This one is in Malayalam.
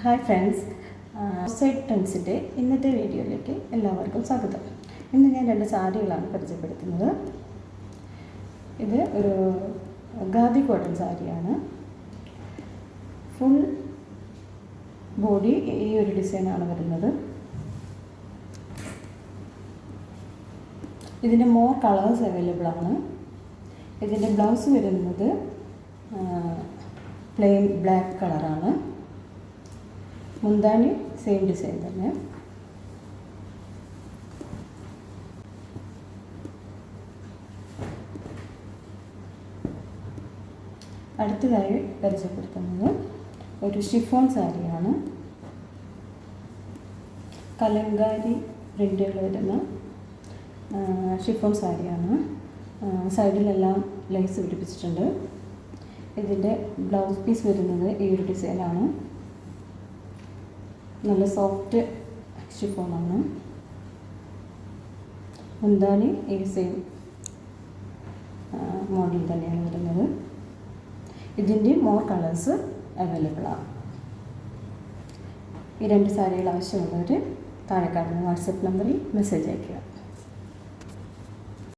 ഹായ് ഫ്രണ്ട്സ്, സൈഡ് ട്രെൻഡ്സിൻ്റെ ഇന്നത്തെ വീഡിയോയിലേക്ക് എല്ലാവർക്കും സ്വാഗതം. ഇന്ന് ഞാൻ രണ്ട് സാരികളാണ് പരിചയപ്പെടുത്തുന്നത്. ഇത് ഒരു ഖാദി കോട്ടൺ സാരിയാണ്. ഫുൾ ബോഡി ഈ ഒരു ഡിസൈനാണ് വരുന്നത്. ഇതിൻ്റെ മോർ കളേഴ്സ് അവൈലബിൾ ആണ്. ഇതിൻ്റെ ബ്ലൗസ് വരുന്നത് പ്ലെയിൻ ബ്ലാക്ക് കളറാണ്. മുന്താണി സെയിം ഡിസൈൻ തന്നെ. അടുത്തതായി പരിചയപ്പെടുത്തുന്നത് ഒരു ഷിഫോൺ സാരിയാണ്. കലങ്കാരി പ്രിൻ്റുകൾ വരുന്ന ഷിഫോൺ സാരിയാണ്. സൈഡിലെല്ലാം ലേസ് പിടിപ്പിച്ചിട്ടുണ്ട്. ഇതിൻ്റെ ബ്ലൗസ് പീസ് വരുന്നത് ഈ ഒരു ഡിസൈനാണ്. നല്ല സോഫ്റ്റ് ഷിഫോണാണ്. മുന്താണി ഈ സെയിം മോഡൽ തന്നെയാണ് വരുന്നത്. ഇതിൻ്റെ മോർ കളേഴ്സ് അവൈലബിൾ ആണ്. ഈ രണ്ട് സാരികൾ ആവശ്യമുള്ളവർ താഴെ കാണുന്ന വാട്സപ്പ് നമ്പറിൽ മെസ്സേജ് അയയ്ക്കുക.